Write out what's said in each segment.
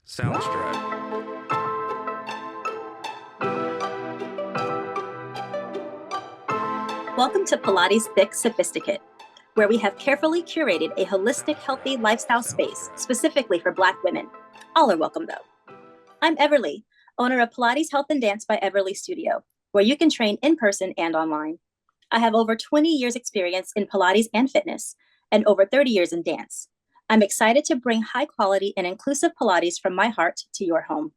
Soundstripe. Welcome to Pilates Thique Sophisticate, where we have carefully curated a holistic, healthy lifestyle space specifically for Black women. All are welcome, though. I'm Everlea, owner of Pilates Health and Dance by Everlea Studio, where you can train in person and online. I have over 20 years experience in Pilates and fitness, and over 30 years in dance. I'm excited to bring high quality and inclusive Pilates from my heart to your home.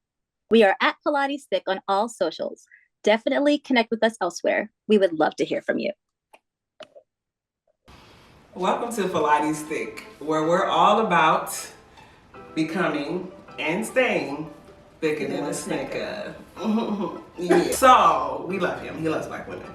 We are at Pilates Thique on all socials. Definitely connect with us elsewhere. We would love to hear from you. Welcome to Pilates Thique, where we're all about becoming and staying thicker than a Snicka. Yeah. So, we love him. He loves Black women.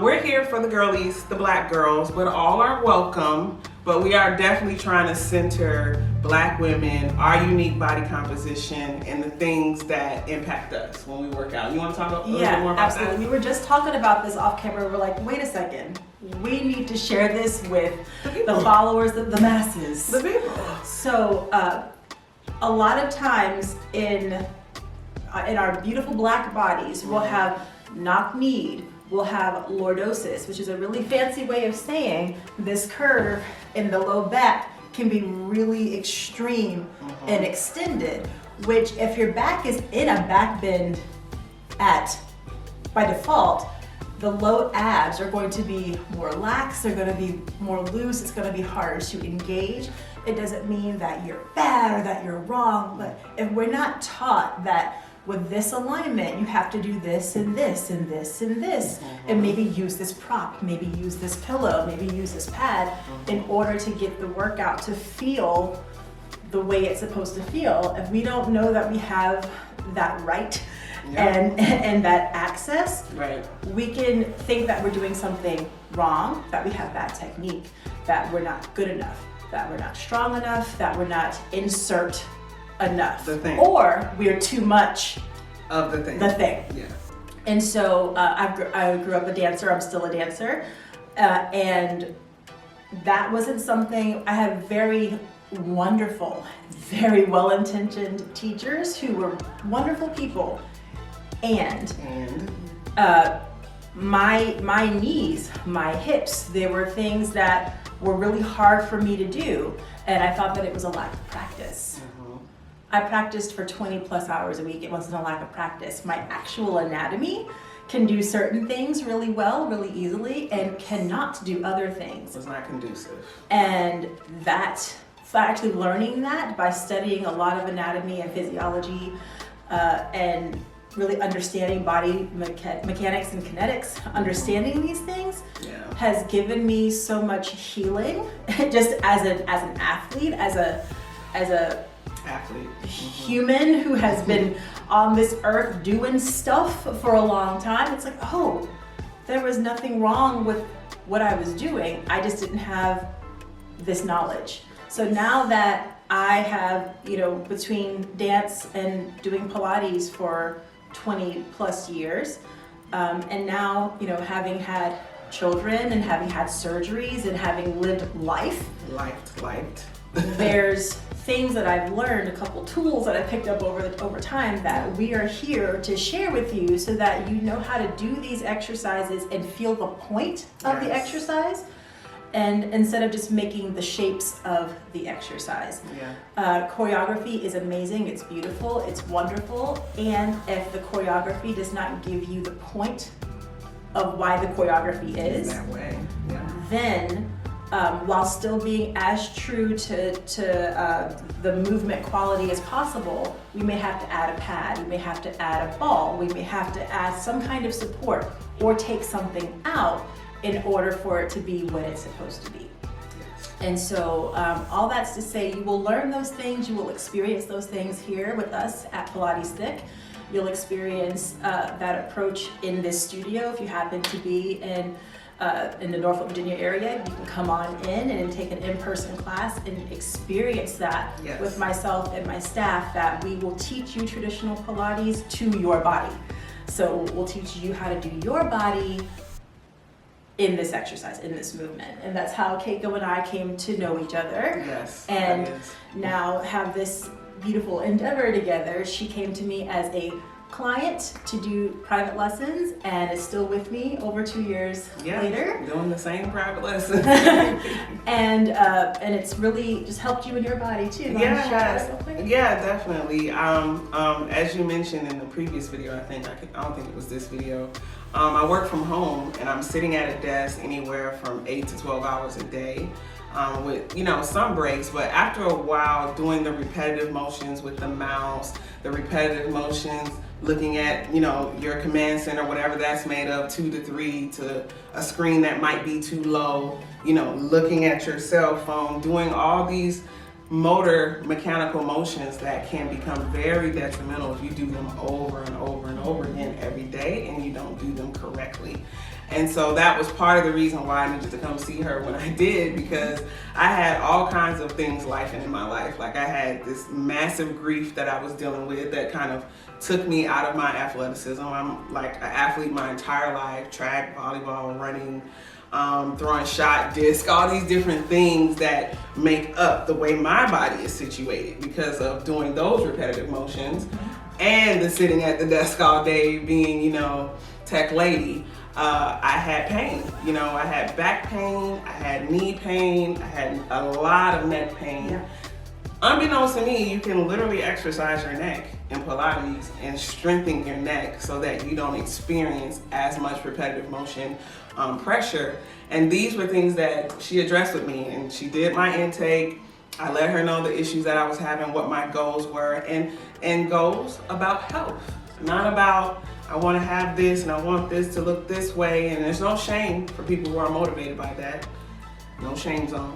We're here for the girlies, the Black girls, but all are welcome. But we are definitely trying to center Black women, our unique body composition, and the things that impact us when we work out. You want to talk a little bit more about that? We were just talking about this off camera. We're like, wait a second. We need to share this with the followers, the masses. The people. So, a lot of times in our beautiful Black bodies, we'll have knock-kneed, we'll have lordosis, which is a really fancy way of saying this curve in the low back can be really extreme and extended, which if your back is in a back bend by default, the low abs are going to be more lax, they're going to be more loose, it's going to be harder to engage. It doesn't mean that you're bad or that you're wrong, but if we're not taught that with this alignment, you have to do this and this and this and this, and maybe use this prop, maybe use this pillow, maybe use this pad in order to get the workout to feel the way it's supposed to feel. If we don't know that we have that right and that access, we can think that we're doing something wrong, that we have bad technique, that we're not good enough, that we're not strong enough, that we're not insert enough, or we're too much of the thing. Yeah. And so I grew up a dancer. I'm still a dancer, and that wasn't something. I had very wonderful, very well-intentioned teachers who were wonderful people, and my knees, my hips, there were things that were really hard for me to do, and I thought that it was a lack of practice. I practiced for 20 plus hours a week. It wasn't a lack of practice. My actual anatomy can do certain things really well, really easily, and cannot do other things. It's not conducive. And actually learning that by studying a lot of anatomy and physiology, and really understanding body mechanics and kinetics, understanding these things has given me so much healing, just as an athlete, as a human who has been on this earth doing stuff for a long time. It's like, oh, there was nothing wrong with what I was doing. I just didn't have this knowledge. So now that I have, between dance and doing Pilates for 20 plus years, and now, having had children and having had surgeries and having lived life, there's things that I've learned, a couple tools that I picked up over time that we are here to share with you so that you know how to do these exercises and feel the point of the exercise, and instead of just making the shapes of the exercise. Choreography is amazing, it's beautiful, it's wonderful, and if the choreography does not give you the point of why the choreography is, then while still being as true to the movement quality as possible, we may have to add a pad, we may have to add a ball, we may have to add some kind of support or take something out in order for it to be what it's supposed to be. And so all that's to say, you will learn those things, you will experience those things here with us at Pilates Thique. You'll experience that approach in this studio. If you happen to be in the Norfolk, Virginia area, you can come on in and take an in-person class and experience that with myself and my staff, that we will teach you traditional Pilates to your body. So we'll teach you how to do your body in this exercise, in this movement. And that's how Keiko and I came to know each other. Yes. And now have this beautiful endeavor together. She came to me as a client to do private lessons and is still with me over 2 years later. Doing the same private lessons. and it's really just helped you in your body too. Yeah, definitely. As you mentioned in the previous video, I don't think it was this video. I work from home and I'm sitting at a desk anywhere from 8 to 12 hours a day. With some breaks, but after a while doing the repetitive motions with the mouse, the repetitive motions, looking at your command center, whatever that's made of, 2 to 3 to a screen that might be too low, looking at your cell phone, doing all these motor mechanical motions that can become very detrimental if you do them over and over and over again every day and you don't do them correctly. And so that was part of the reason why I needed to come see her when I did, because I had all kinds of things lifing in my life. Like I had this massive grief that I was dealing with that kind of took me out of my athleticism. I'm like an athlete my entire life, track, volleyball, running, throwing shot, disc, all these different things that make up the way my body is situated because of doing those repetitive motions and the sitting at the desk all day being, tech lady. I had pain, I had back pain, I had knee pain, I had a lot of neck pain. Yeah. Unbeknownst to me, you can literally exercise your neck in Pilates and strengthen your neck so that you don't experience as much repetitive motion pressure. And these were things that she addressed with me, and she did my intake. I let her know the issues that I was having, what my goals were, and goals about health, not about I want to have this and I want this to look this way. And there's no shame for people who are motivated by that. No shame zone.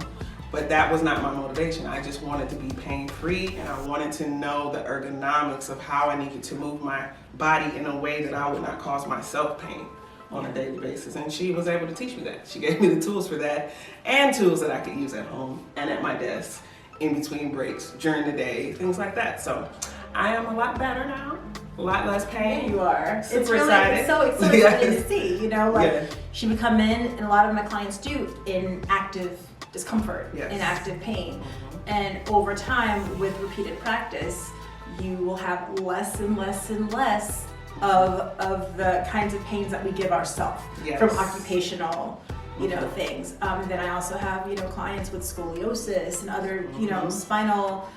But that was not my motivation. I just wanted to be pain-free, and I wanted to know the ergonomics of how I needed to move my body in a way that I would not cause myself pain on a daily basis. And she was able to teach me that. She gave me the tools for that and tools that I could use at home and at my desk in between breaks, during the day, things like that. So I am a lot better now. A lot less pain. Yeah, you are. Super it's really excited. It's so exciting to see. She would come in, and a lot of my clients do, in active discomfort, in active pain. And over time, with repeated practice, you will have less and less and less of the kinds of pains that we give ourselves from occupational things. And then I also have clients with scoliosis and other spinal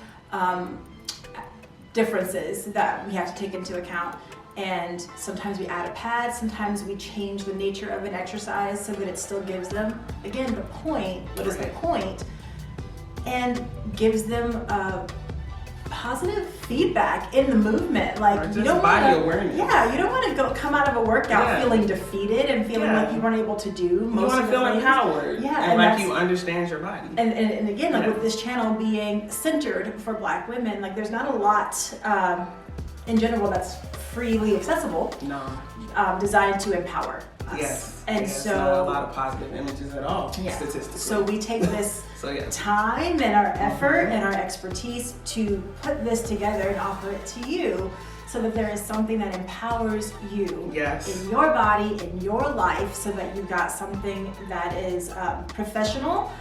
differences that we have to take into account. And sometimes we add a pad, sometimes we change the nature of an exercise so that it still gives them, again, the point, what is the point, and gives them positive feedback in the movement. Like, you don't body awareness. Yeah, you don't want to come out of a workout feeling defeated and feeling like you weren't able to do most you want of to the feel things. empowered. Yeah, and like you understand your body. And again, like with this channel being centered for Black women, like there's not a lot in general that's freely accessible. No. Designed to empower us. Yes. And so not a lot of positive images at all, statistically. So we take this time and our effort and our expertise to put this together and offer it to you, so that there is something that empowers you in your body, in your life, so that you've got something that is professional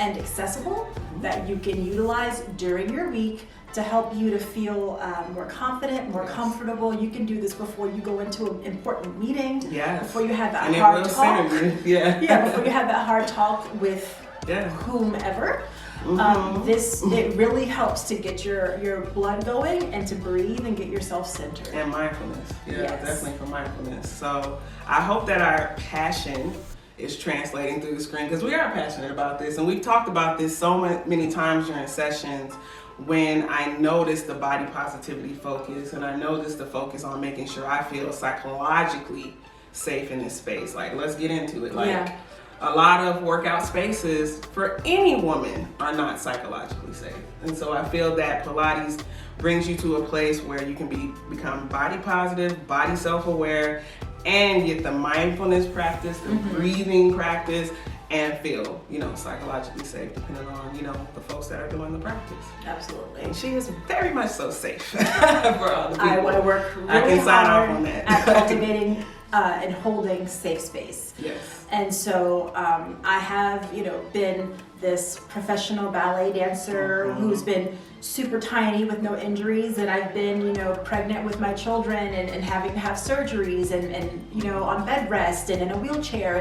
and accessible that you can utilize during your week to help you to feel more confident, more comfortable. You can do this before you go into an important meeting, before you have that hard talk. Before you have that hard talk with whomever. It really helps to get your blood going and to breathe and get yourself centered. And mindfulness. Definitely for mindfulness. So I hope that our passion is translating through the screen, because we are passionate about this, and we've talked about this so many times during sessions. When I noticed the body positivity focus, and I noticed the focus on making sure I feel psychologically safe in this space. Like, let's get into it. Like, a lot of workout spaces for any woman are not psychologically safe. And so I feel that Pilates brings you to a place where you can become body positive, body self-aware, and get the mindfulness practice, the breathing practice, and feel, psychologically safe, depending on, the folks that are doing the practice. Absolutely. And she is very much so safe for all the people. I work really I can sign hard off on that. at cultivating and holding safe space. Yes. And so I have, been this professional ballet dancer who's been super tiny with no injuries, and I've been, pregnant with my children and having to have surgeries and on bed rest and in a wheelchair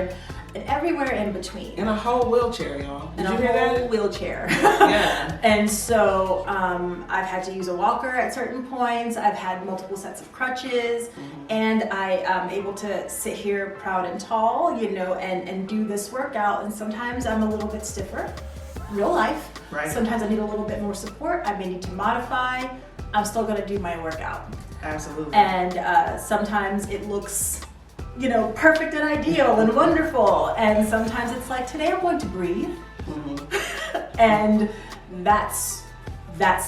and everywhere in between. In a whole wheelchair, y'all. Did you hear whole that? wheelchair. Yeah. And so I've had to use a walker at certain points. I've had multiple sets of crutches, and I am able to sit here proud and tall, and do this workout. And sometimes I'm a little bit stiffer, real life. Right. Sometimes I need a little bit more support. I may need to modify. I'm still gonna do my workout. Absolutely. And sometimes it looks perfect and ideal and wonderful. And sometimes it's like, today I'm going to breathe. And that's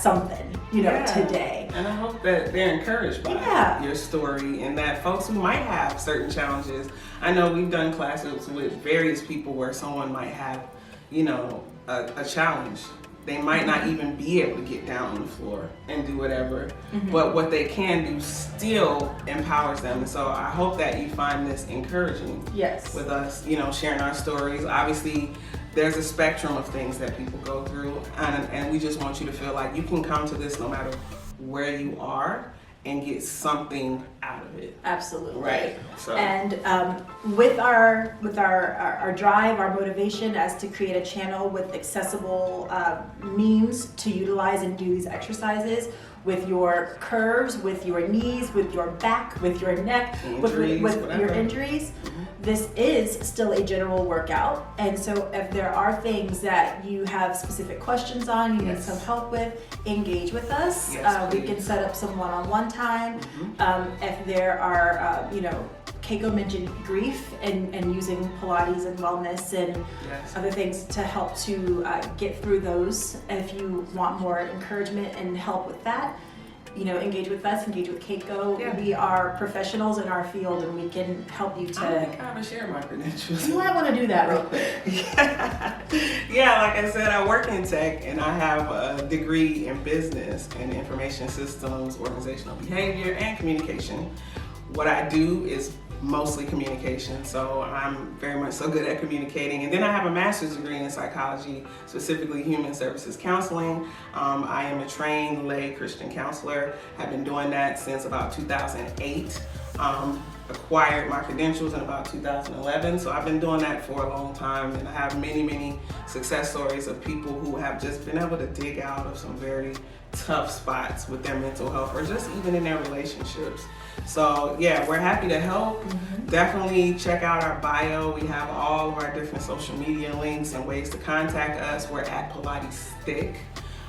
something, today. And I hope that they're encouraged by your story, and that folks who might have certain challenges. I know we've done classes with various people where someone might have, a challenge. They might not even be able to get down on the floor and do whatever, but what they can do still empowers them. And so I hope that you find this encouraging with us, sharing our stories. Obviously, there's a spectrum of things that people go through, and we just want you to feel like you can come to this no matter where you are and get something out of it. Absolutely. Right. So. And with our drive, our motivation as to create a channel with accessible means to utilize and do these exercises with your curves, with your knees, with your back, with your neck, with your injuries. This is still a general workout, and so if there are things that you have specific questions on, you need some help with, engage with us. We can set up some one-on-one time. If there are, Keiko mentioned grief and using Pilates and wellness and other things to help to get through those. If you want more encouragement and help with that, engage with us, engage with Keiko. Yeah. We are professionals in our field, and we can help you to. I think I'm gonna share my credentials. You might want to do that real quick. Yeah, like I said, I work in tech, and I have a degree in business and information systems, organizational behavior, and communication. What I do is mostly communication, so I'm very much so good at communicating. And then I have a master's degree in psychology, specifically human services counseling. I am a trained lay Christian counselor. I've been doing that since about 2008. Acquired my credentials in about 2011, so I've been doing that for a long time, and I have many success stories of people who have just been able to dig out of some very tough spots with their mental health, or just even in their relationships. So yeah, we're happy to help. Definitely check out our bio. We have all of our different social media links and ways to contact us. We're at Pilates Thique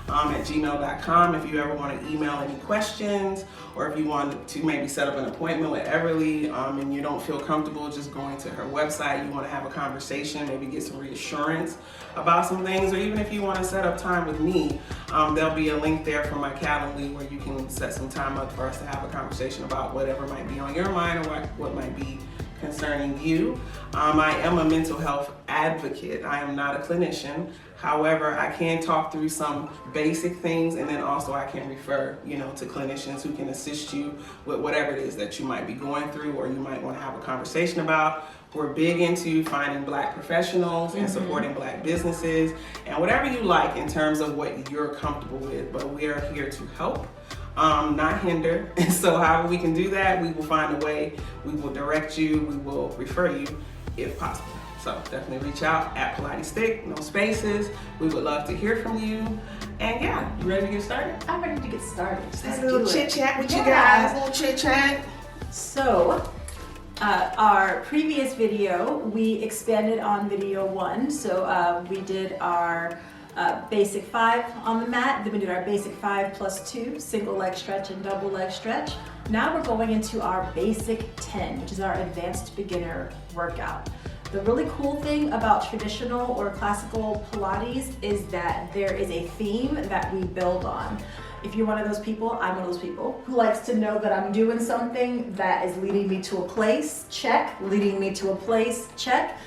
at gmail.com if you ever want to email any questions, or if you want to maybe set up an appointment with Everlea and you don't feel comfortable just going to her website, you want to have a conversation, maybe get some reassurance about some things, or even if you want to set up time with me, there'll be a link there from my Calendly where you can set some time up for us to have a conversation about whatever might be on your mind, or what might be concerning you. I am a mental health advocate. I am not a clinician. However, I can talk through some basic things, and then also I can refer, to clinicians who can assist you with whatever it is that you might be going through, or you might want to have a conversation about. We're big into finding Black professionals and supporting Black businesses, and whatever you like in terms of what you're comfortable with, but we are here to help, not hinder. And so however we can do that, we will find a way. We will direct you, we will refer you if possible. So definitely reach out at Pilates Thique, no spaces. We would love to hear from you. And yeah, you ready to get started? I'm ready to get started. Let's do a little chit chat with you guys. A little chit chat. So, our previous video, we expanded on video 1. So we did our basic 5 on the mat. Then we did our basic 5 plus 2, single leg stretch and double leg stretch. Now we're going into our basic 10, which is our advanced beginner workout. The really cool thing about traditional or classical Pilates is that there is a theme that we build on. If you're one of those people, I'm one of those people who likes to know that I'm doing something that is leading me to a place, check, leading me to a place, check.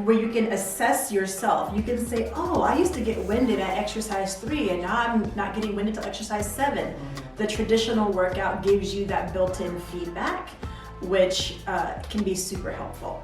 where you can assess yourself. You can say, oh, I used to get winded at exercise 3 and now I'm not getting winded till exercise 7. The traditional workout gives you that built-in feedback, which can be super helpful.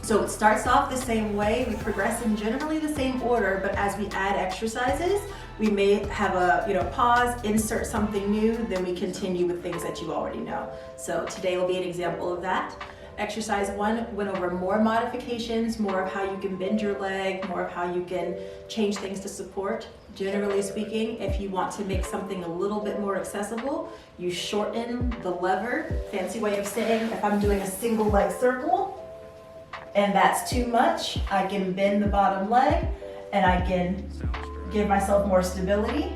So it starts off the same way, we progress in generally the same order, but as we add exercises, we may have a pause, insert something new, then we continue with things that you already know. So today will be an example of that. Exercise 1 went over more modifications, more of how you can bend your leg, more of how you can change things to support. Generally speaking, if you want to make something a little bit more accessible, you shorten the lever. Fancy way of saying, if I'm doing a single leg circle and that's too much, I can bend the bottom leg and I can give myself more stability.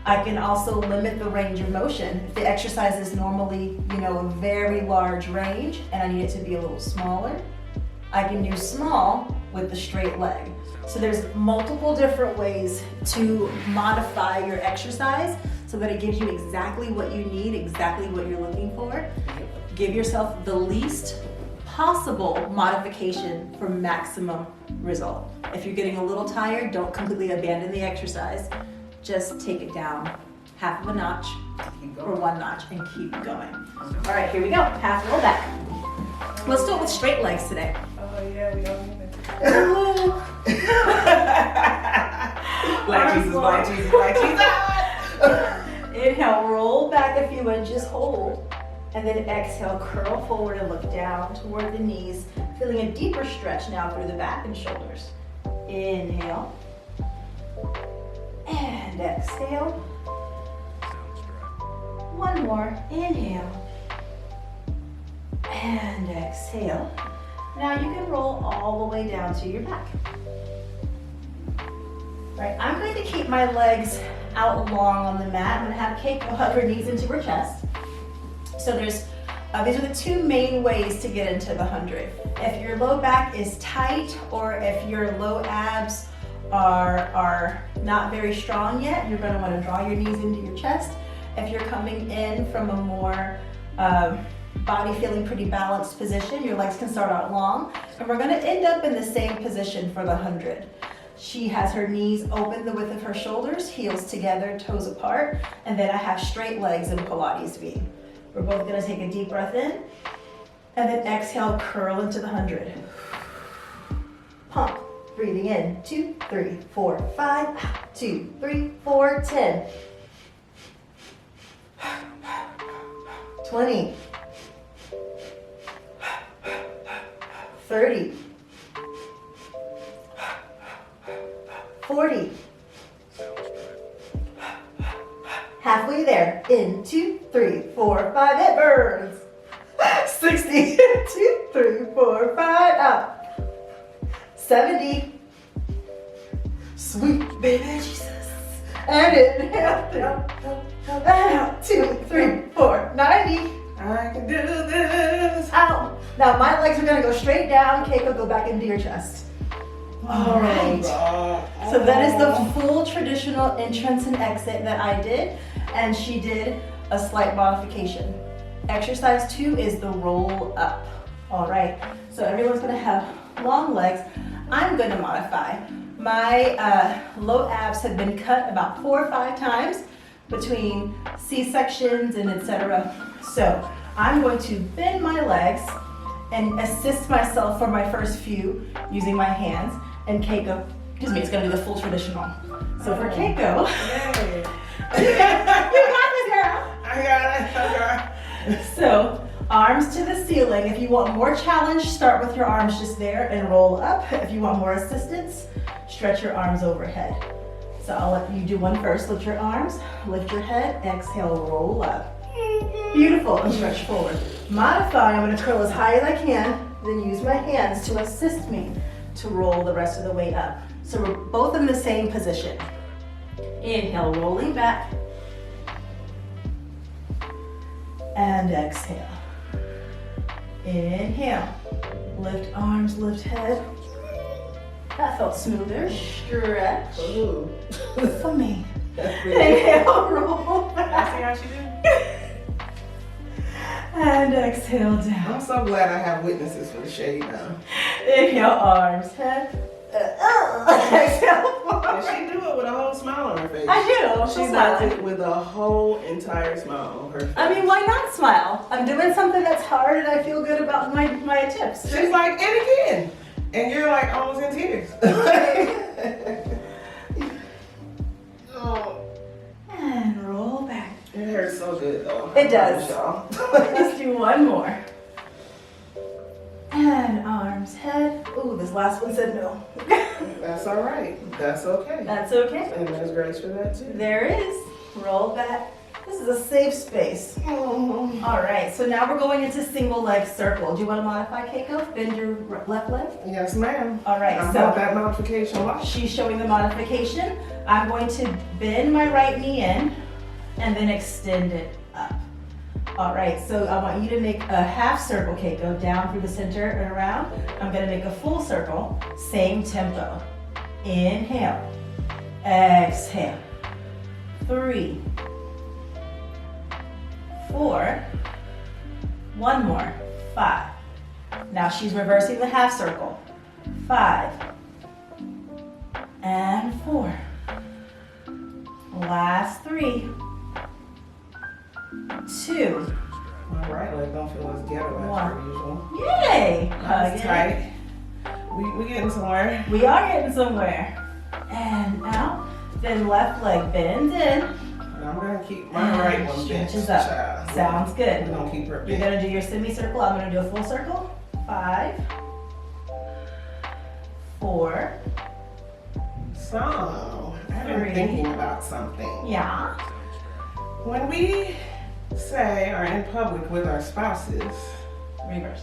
I can also limit the range of motion. If the exercise is normally, a very large range and I need it to be a little smaller, I can do small with the straight leg. So there's multiple different ways to modify your exercise so that it gives you exactly what you need, exactly what you're looking for. Give yourself the least possible modification for maximum result. If you're getting a little tired, don't completely abandon the exercise. Just take it down half of a notch or 1 notch and keep going. All right, here we go. Half roll back. Let's do it with straight legs today. Oh yeah, we don't need it. Black Jesus. Inhale, roll back a few inches, hold. And then exhale, curl forward and look down toward the knees, feeling a deeper stretch now through the back and shoulders. Inhale. And exhale. One more. Inhale. And exhale. Now you can roll all the way down to your back. Right, I'm going to keep my legs out long on the mat. I'm going to have Keiko hug her knees into her chest. So these are the 2 main ways to get into the 100. If your low back is tight or if your low abs are not very strong yet, you're going to want to draw your knees into your chest. If you're coming in from a more body feeling pretty balanced position, your legs can start out long. And we're going to end up in the same position for the 100. She has her knees open the width of her shoulders, heels together, toes apart, and then I have straight legs in Pilates V. We're both going to take a deep breath in, and then exhale, curl into the 100. Pump, breathing in, 2, 3, 4, 5, 2, 3, 4, 10. 20. 30. 40. Halfway there. In 2, 3, 4, 5. It burns. 60. 2, 3, 4, 5. Up. 70. Sweet baby Jesus. And inhale. Down. And out. 2, 3, 4. 90. I can do this. Out. Now my legs are going to go straight down. Keiko, go back into your chest. All right. So that is the full traditional entrance and exit that I did, and she did a slight modification. Exercise 2 is the roll up. All right. So everyone's going to have long legs. I'm going to modify. My low abs have been cut about 4 or 5 times between C-sections and etc. So I'm going to bend my legs and assist myself for my first few using my hands. And Keiko, excuse me, it's gonna be the full traditional. So for Keiko, Yay. you got this, girl. I got it. So arms to the ceiling. If you want more challenge, start with your arms just there and roll up. If you want more assistance, stretch your arms overhead. So I'll let you do one first. Lift your arms, lift your head, exhale, roll up. Beautiful, and stretch forward. Modify, I'm gonna curl as high as I can, then use my hands to assist me to roll the rest of the way up. So we're both in the same position. Inhale, rolling back. And exhale. Inhale. Lift arms, lift head. That felt smoother. Stretch. Ooh. For me. That's really Inhale, roll back. I see how she did. And exhale down. I'm so glad I have witnesses for the shade now. Inhale, arms, head. Exhale, And she do it with a whole smile on her face. I do. I'm She still does smiling. it with a whole entire smile on her face. I mean, why not smile? I'm doing something that's hard and I feel good about my tips. She's like, and again. And you're like almost in tears. Oh, And roll back. it hurts so good though. It does. Y'all. Let's do one more. And arms, head. Ooh, this last one said no. That's all right. That's okay. That's okay. And there's grace for that too. There is. Roll back. This is a safe space. All right, so now we're going into single leg circle. Do you want to modify, Keiko? Bend your left leg? Yes, ma'am. All right, I so want that modification. Watch. she's showing the modification. I'm going to bend my right knee in and then extend it up. All right, so I want you to make a half circle, Keiko, down through the center and around. I'm gonna make a full circle, same tempo. Inhale, exhale. 3, 4, one more, 5. Now she's reversing the half circle. 5 and 4. Last 3, 2. My right leg don't feel as ghetto as per usual. Yay! That's Hug it. tight. We getting somewhere. We are getting somewhere. And out. Then left leg bends in. And I'm gonna keep my right one bent. Stretches up. child. Sounds good. We're gonna keep her You're bent. gonna do your semicircle. I'm gonna do a full circle. 5, 4. So, I've been 3. thinking about something. Yeah. When we say are in public with our spouses, Reverse.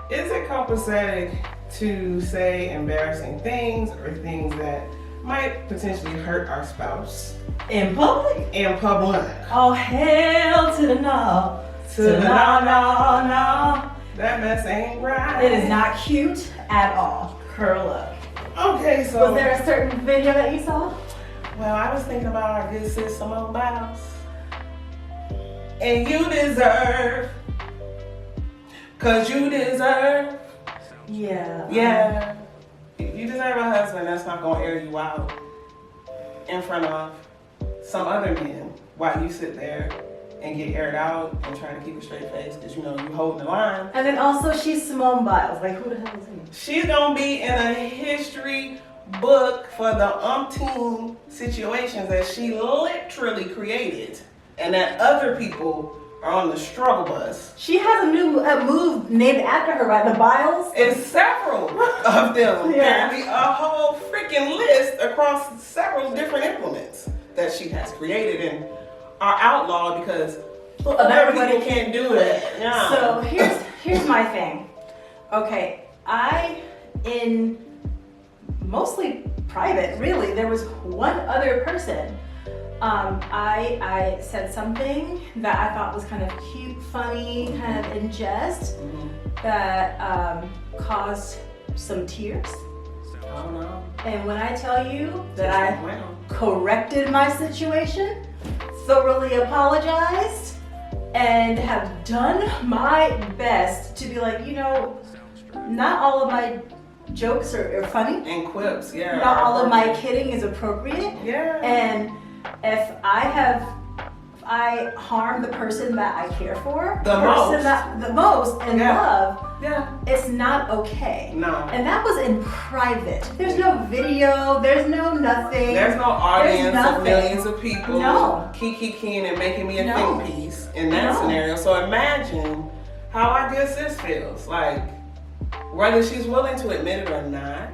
is it copacetic to say embarrassing things or things that might potentially hurt our spouse In public? in public? Oh, hell to the no. To the no, no, no. That mess ain't right. It is not cute at all. Curl up. Okay, so Was there a certain video that you saw? well, I was thinking about our good sis Simone Biles. And you deserve, cause you deserve. Yeah. Yeah, you deserve a husband that's not gonna air you out in front of some other men while you sit there and get aired out and trying to keep a straight face because you know you holding the line. And then also she's Simone Biles. Like, who the hell is he? She's gonna be in a history book for the umpteen situations that she literally created and that other people are on the struggle bus. She has a new move named after her, right? The Biles. And several of them, Yeah. apparently a whole freaking list across several different implements that she has created and are outlawed because other Everybody people can't do it. Yeah. So here's my thing. Okay, in mostly private, really, there was one other person. I said something that I thought was kind of cute, funny, kind of in jest, that caused some tears. Oh no. And when I tell you that I Wow. corrected my situation, thoroughly apologized, and have done my best to be like, you know, not all of my jokes are funny. And quips, yeah. Not all of my kidding is appropriate. Yeah. And if I harm the person that I care for, The most. in Yeah. love, Yeah. it's not okay. No. And that was in private. There's no video, there's no nothing. There's no audience of nothing. millions of people No. kikiing and making me a No. think piece in that No. scenario. So imagine how our good sis feels. Like, whether she's willing to admit it or not,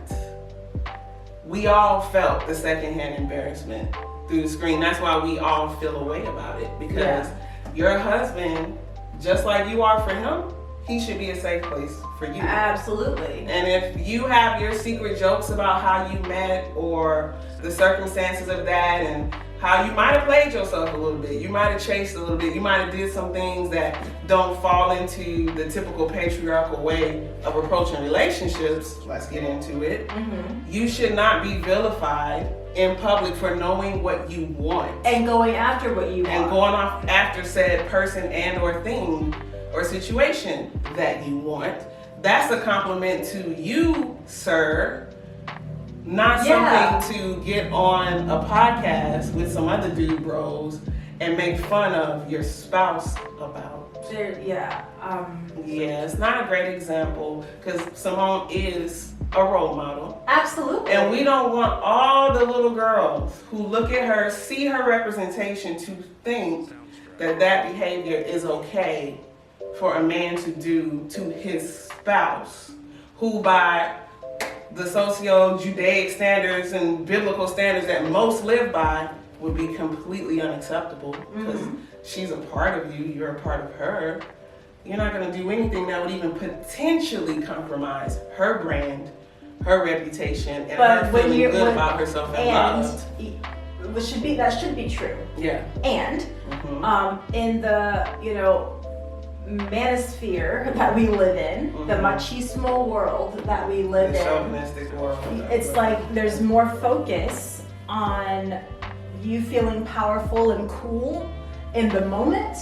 we all felt the secondhand embarrassment through the screen. That's why we all feel a way about it. Because your husband, just like you are for him, he should be a safe place for you. Absolutely. And if you have your secret jokes about how you met or the circumstances of that and how you might have played yourself a little bit, you might have chased a little bit, you might have did some things that don't fall into the typical patriarchal way of approaching relationships, let's get into it. You should not be vilified in public for knowing what you want And going after what you and want. going off after said person and or thing or situation that you want. That's a compliment to you, sir. Not something to get on a podcast with some other dude bros and make fun of your spouse about. Yeah, it's not a great example because Simone is a role model. Absolutely. And we don't want all the little girls who look at her, see her representation, to think that that behavior is okay for a man to do to his spouse, who by the socio-Judaic standards and biblical standards that most live by would be completely unacceptable because she's a part of you, you're a part of her. You're not going to do anything that would even potentially compromise her brand, her reputation, and her feeling good about herself and loved. That should be true. Yeah. And in the, manosphere that we live in, the machismo world that we live the in, chauvinistic world. It's like there's more focus on you feeling powerful and cool in the moment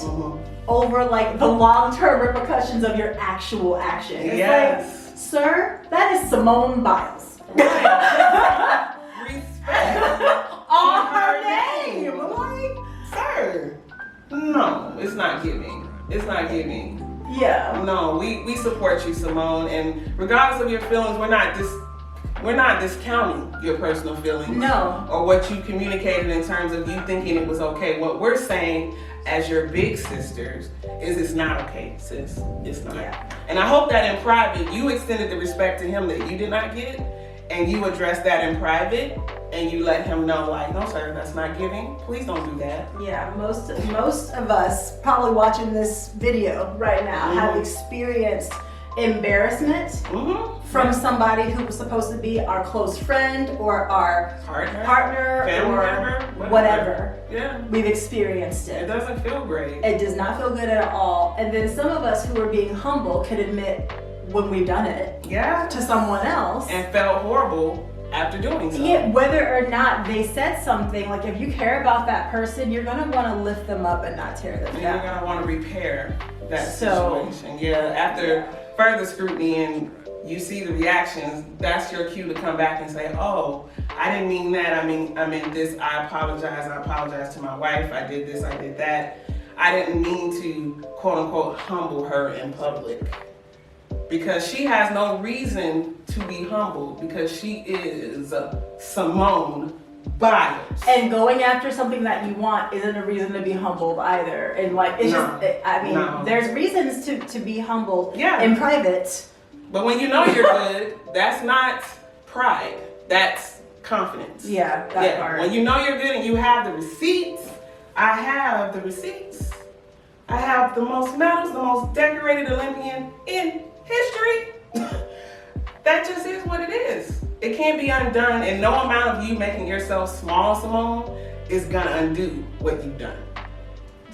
over like the long-term repercussions of your actual action. It's Yes. like, sir, that is Simone Biles. Right. Respect On her name. Like, sir. No, it's not giving. It's not giving. Yeah. No, we support you, Simone, and regardless of your feelings, we're not discounting your personal feelings. No. Or what you communicated in terms of you thinking it was okay. What we're saying as your big sisters is it's not okay, sis. It's not. Yeah. And I hope that in private you extended the respect to him that you did not get, and you addressed that in private, and you let him know, like, no, sir, that's not giving. Please don't do that. Yeah, most of us probably watching this video right now have experienced embarrassment from somebody who was supposed to be our close friend or our partner family or member, whatever. Yeah. We've experienced It it. doesn't feel great. It does not feel good at all. And then some of us who are being humble can admit when we've done it to someone else. And felt horrible after doing so. Yeah, whether or not they said something, like if you care about that person, you're gonna want to lift them up and not tear them And down. you're gonna want to repair that situation. Yeah, after further scrutiny and you see the reactions, that's your cue to come back and say, oh, I didn't mean that. I mean this. I apologize to my wife. I did this, I did that. I didn't mean to, quote unquote, humble her in public. Because she has no reason to be humbled because she is Simone Biles. And going after something that you want isn't a reason to be humbled either. And like, it's there's reasons to be humbled in private. But when you know you're good, that's not pride. That's confidence. Yeah, that part. When you know you're good and you have the receipts, I have the receipts. I have the most medals, the most decorated Olympian in history. That just is what it is. It can't be undone, and no amount of you making yourself small, Simone, is gonna undo what you've done.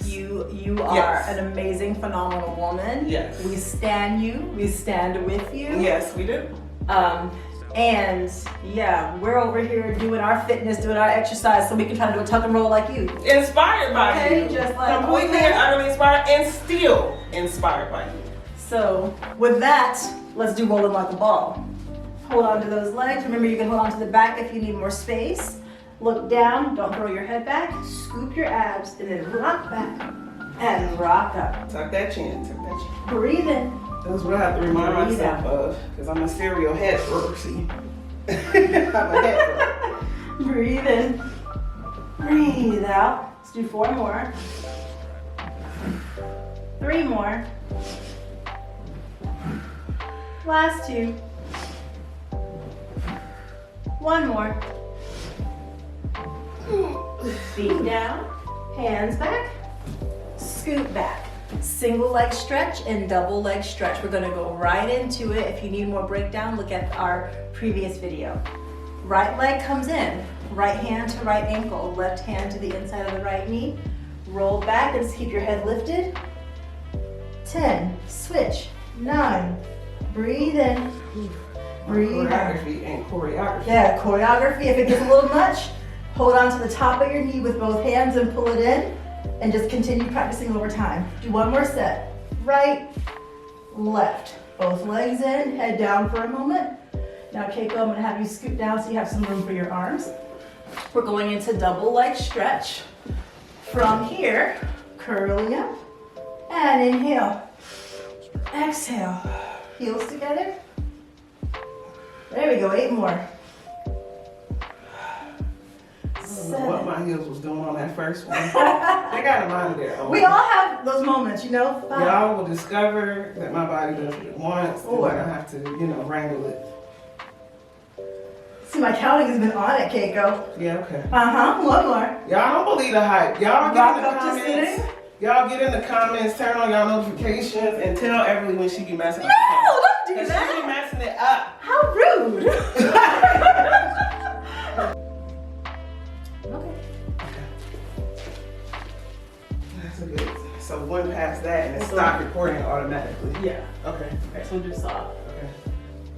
You are an amazing, phenomenal woman. Yes. We stand you. We stand with you. Yes, we do. And yeah, we're over here doing our fitness, doing our exercise, so we can try to do a tuck and roll like you. Inspired by you. Just like completely and utterly inspired, and still inspired by you. So with that, let's do rolling like a ball. Hold on to those legs. Remember, you can hold on to the back if you need more space. Look down, don't throw your head back. Scoop your abs and then rock back and rock up. Tuck that chin, tuck that chin. Breathe in. That's what I have to remind myself of, because I'm a serial head thrower, see? I'm a head thrower. Breathe in. Breathe out. Let's do 4 more. 3 more. Last 2. 1 more. Feet down, hands back, scoot back. Single leg stretch and double leg stretch. We're gonna go right into it. If you need more breakdown, look at our previous video. Right leg comes in, right hand to right ankle, left hand to the inside of the right knee. Roll back and just keep your head lifted. 10, switch, 9, breathe in, breathe out. Choreography ain't choreography. Yeah, choreography. If it gets a little much, hold on to the top of your knee with both hands and pull it in, and just continue practicing over time. Do 1 more set. right, left. Both legs in, head down for a moment. Now Keiko, I'm gonna have you scoot down so you have some room for your arms. We're going into double leg stretch. From here, curling up, and inhale. Exhale, heels together. There we go, 8 more. I don't know what my heels was doing on that first one. They got a mind of their own. We all have those moments, you know? Y'all will discover that my body does it once, and I have to, wrangle it. See, my counting has been on it, Keiko. Yeah, okay. One more. Y'all don't believe the hype. Y'all Rock get in the up to comments. sitting. Y'all get in the comments, turn on y'all notifications, and tell Everlea when she be messing up. No, don't do 'Cause that. she be messing it up. How rude. That's a good. So one past that and it stop recording automatically. Yeah. Okay. So we'll do saw. Okay.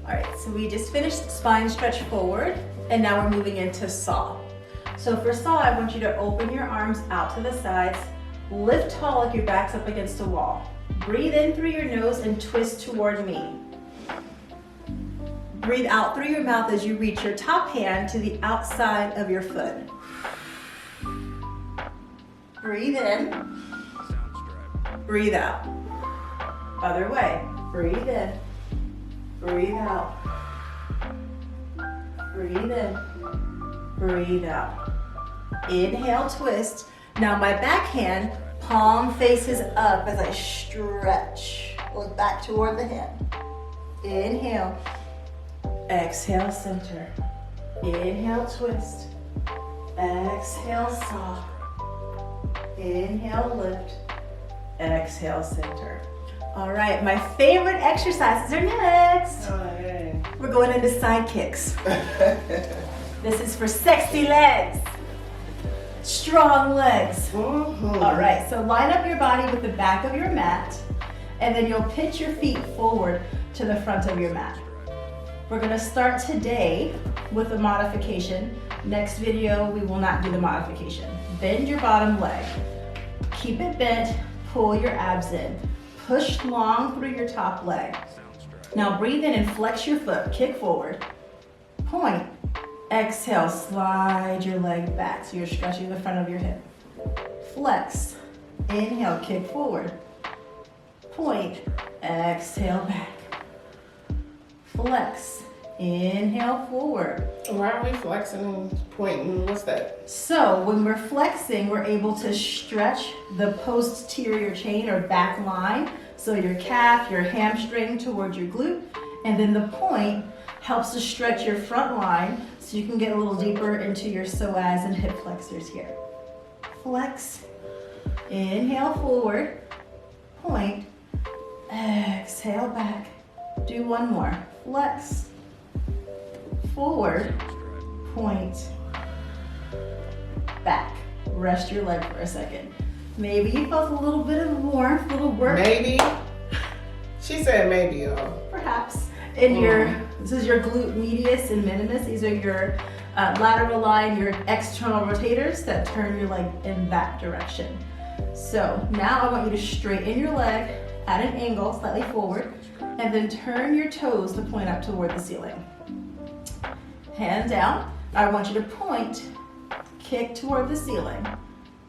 All right, so we just finished spine stretch forward, and now we're moving into saw. So for saw, I want you to open your arms out to the sides, lift tall like your back's up against a wall. Breathe in through your nose and twist toward me. Breathe out through your mouth as you reach your top hand to the outside of your foot. Breathe in. Breathe out. Other way. Breathe in. Breathe out. Breathe in. Breathe out. Inhale, twist. Now my back hand, palm faces up as I stretch. Look back toward the hand. Inhale. Exhale, center. Inhale, twist. Exhale, saw. Inhale, lift. Exhale, center. All right, my favorite exercises are next. Oh, hey. We're going into side kicks. This is for sexy legs. Strong legs. Mm-hmm. All right, so line up your body with the back of your mat, and then you'll pitch your feet forward to the front of your mat. We're gonna start today with a modification. Next video, we will not do the modification. Bend your bottom leg. Keep it bent, pull your abs in. Push long through your top leg. Now breathe in and flex your foot, kick forward. Point. Exhale, slide your leg back so you're stretching the front of your hip. Flex. Inhale, kick forward. Point. Exhale, back. Flex. Inhale, forward. Why are we flexing and pointing? What's that? So when we're flexing, we're able to stretch the posterior chain or back line. So your calf, your hamstring towards your glute. And then the point helps to stretch your front line so you can get a little deeper into your psoas and hip flexors here. Flex. Inhale, forward. Point. Exhale, back. Do one more. Flex. Forward. Point. Back. Rest your leg for a second. Maybe you felt a little bit of warmth, a little work. Maybe. She said maybe, y'all. Perhaps. In this is your glute medius and minimus. These are your lateral line, your external rotators that turn your leg in that direction. So now I want you to straighten your leg at an angle, slightly forward, and then turn your toes to point up toward the ceiling. Hand down. I want you to point, kick toward the ceiling.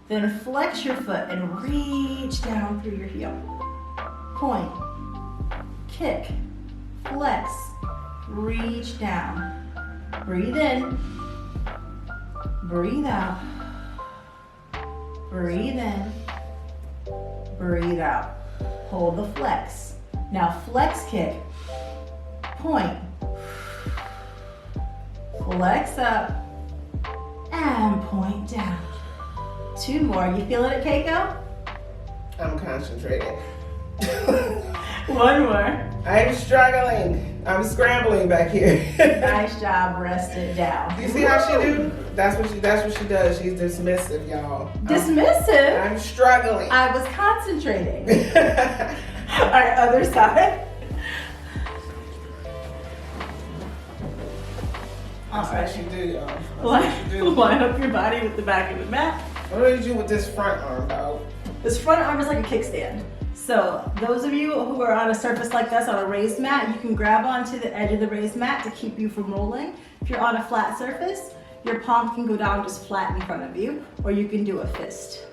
Then flex your foot and reach down through your heel. Point, kick, flex, reach down. Breathe in, breathe out, breathe in, breathe out. Hold the flex. Now flex kick, point, flex up, and point down. 2 more. You feeling it, Keiko? I'm concentrating. 1 more. I'm struggling. I'm scrambling back here. Nice job. Rest it down. You see how she do? That's what she does. She's dismissive, y'all. Dismissive? I'm struggling. I was concentrating. All right, other side. That's how she do, y'all. That's how she do. Line up your body with the back of the mat. What do you do with this front arm, dog? This front arm is like a kickstand. So those of you who are on a surface like this, on a raised mat, you can grab onto the edge of the raised mat to keep you from rolling. If you're on a flat surface, your palm can go down just flat in front of you, or you can do a fist.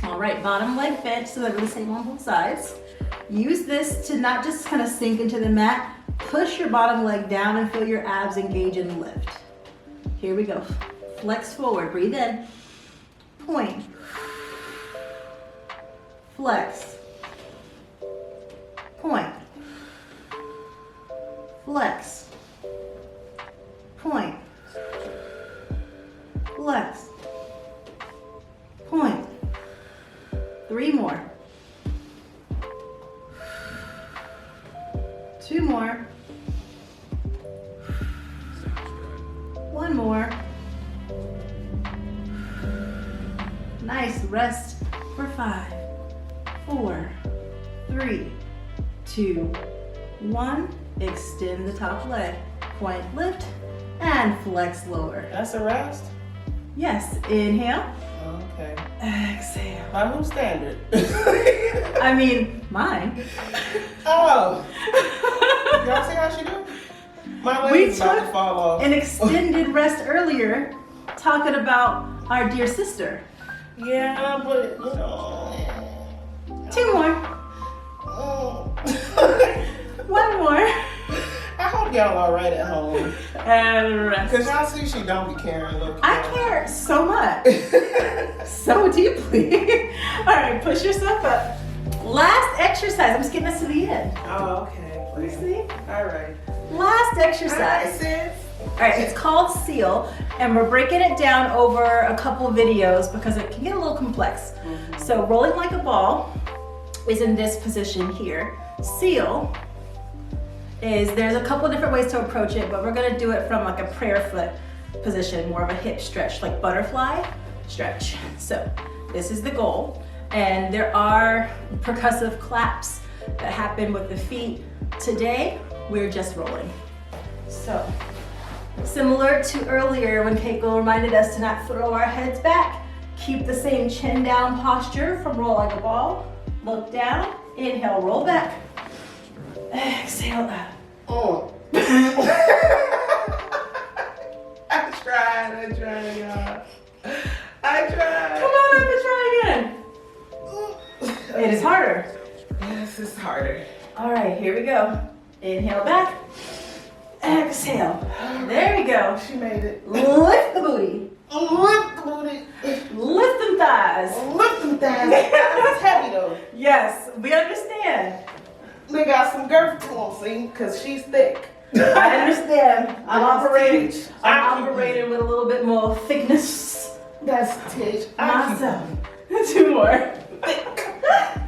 All right, bottom leg bent so they're the same on both sides. Use this to not just kind of sink into the mat, push your bottom leg down and feel your abs engage and lift. Here we go. Flex forward, breathe in, point, flex, point, flex, point, flex, point. 3 more. 2 more. 1 more. Nice, rest for 5, 4, 3, 2, 1. Extend the top leg. Point, lift, and flex lower. That's a rest? Yes, inhale. Okay. Exhale. By whose standard? I mean, mine. Oh. Y'all see how she do? My leg's about to fall off. An extended rest earlier, talking about our dear sister. Yeah, but you know. 2 more. 1 more. I hope y'all all right at home. And rest. Cause y'all see she don't be caring. Look, I care so much. So deeply. All right, push yourself up. Last exercise. I'm just getting us to the end. Oh, okay. You see? All right. Last exercise. All right, it's called Seal, and we're breaking it down over a couple of videos because it can get a little complex. So rolling like a ball is in this position here. Seal is, there's a couple different ways to approach it, but we're gonna do it from like a prayer foot position, more of a hip stretch, like butterfly stretch. So this is the goal, and there are percussive claps that happen with the feet. Today, we're just rolling. So, similar to earlier when Keiko reminded us to not throw our heads back, keep the same chin down posture from roll like a ball. Look down, inhale, roll back. Exhale up. Oh. I tried, y'all. I tried. Come on up and try again. It is harder. Yes, it's harder. All right, here we go. Inhale back. Exhale. There we go. She made it. Lift the booty. Lift the booty. Lift them thighs. Lift them thighs. It's heavy though. Yes, we understand. They got some girth to them, see? Because she's thick. I understand. I'm operating I with a little bit more thickness That's Tish. myself. 2 more.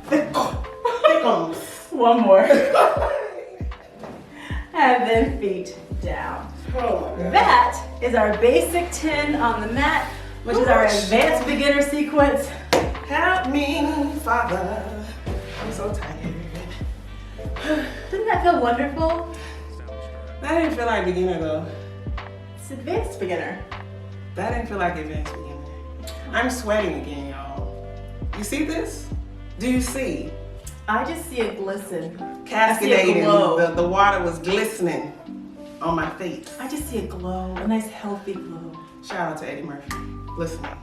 Thick arms. 1 more. And then feet down. Oh my God. That is our basic 10 on the mat, which is our advanced beginner sequence. Help me, Father. I'm so tired. Didn't that feel wonderful? That didn't feel like beginner though. It's advanced beginner. That didn't feel like advanced beginner. I'm sweating again, y'all. You see this? Do you see? I just see it glisten. Cascading. glow. The water was glistening on my face. I just see a glow, a nice healthy glow. Shout out to Eddie Murphy. Listening.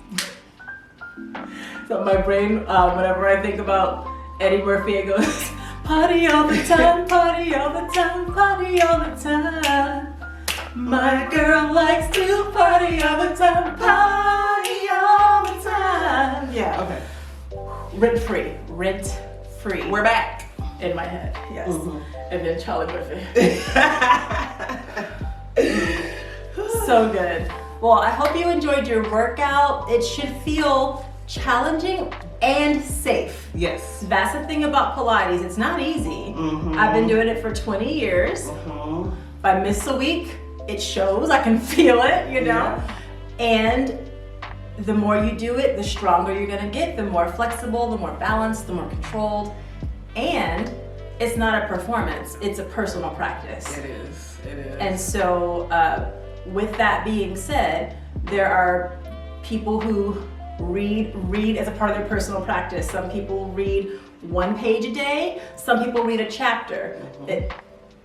So my brain, whenever I think about Eddie Murphy, it goes, party all the time, party all the time, party all the time. My girl likes to party all the time, party all the time. Yeah. Okay. Rent free. We're back. In my head, yes. And then Charlie Murphy. So good. Well, I hope you enjoyed your workout. It should feel challenging and safe. Yes. That's the thing about Pilates. It's not easy. I've been doing it for 20 years. If I miss a week, it shows. I can feel it, you know? Yeah. And the more you do it, the stronger you're gonna get, the more flexible, the more balanced, the more controlled. And it's not a performance, it's a personal practice. It is. And so with that being said, there are people who read as a part of their personal practice. Some people read 1 page a day. Some people read a chapter,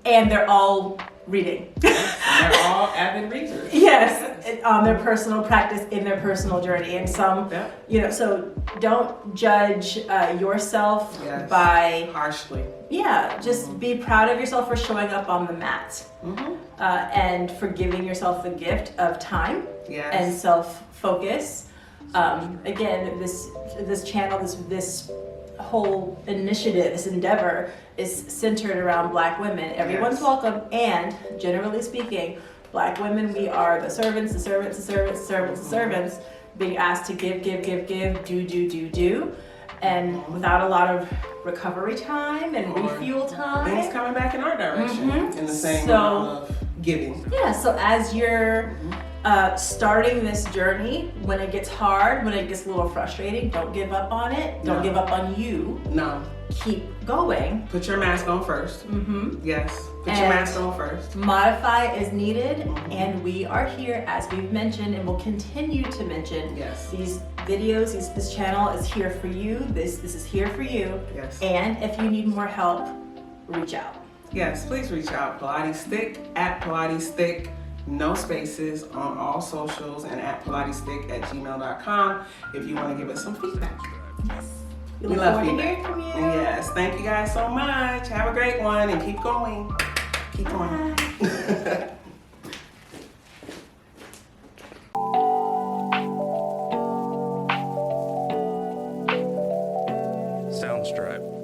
and they're all reading. They're all avid readers. Yes, on their personal practice, in their personal journey. And some, you know, so don't judge yourself by harshly. Yeah, just be proud of yourself for showing up on the mat and for giving yourself the gift of time and self-focus. Again, this channel, this whole initiative, this endeavor is centered around Black women. Everyone's welcome, and generally speaking, Black women, we are the servants, being asked to give, do, and without a lot of recovery time and refuel time. Things coming back in our direction in the same amount of giving. Yeah, so as you're starting this journey, when it gets hard, when it gets a little frustrating, don't give up on it. Don't give up on you. No. Keep going. Put your mask on first. Yes, put your mask on first. Modify as needed, and we are here, as we've mentioned, and will continue to mention. These videos, this channel is here for you. This is here for you. And if you need more help, reach out. Yes, please reach out. Pilates Thique at Pilates Thique. No spaces on all socials, and at pilatesthique@gmail.com if you want to give us some feedback. We love feedback. Yes, thank you guys so much. Have a great one and keep going. Keep going. Soundstripe.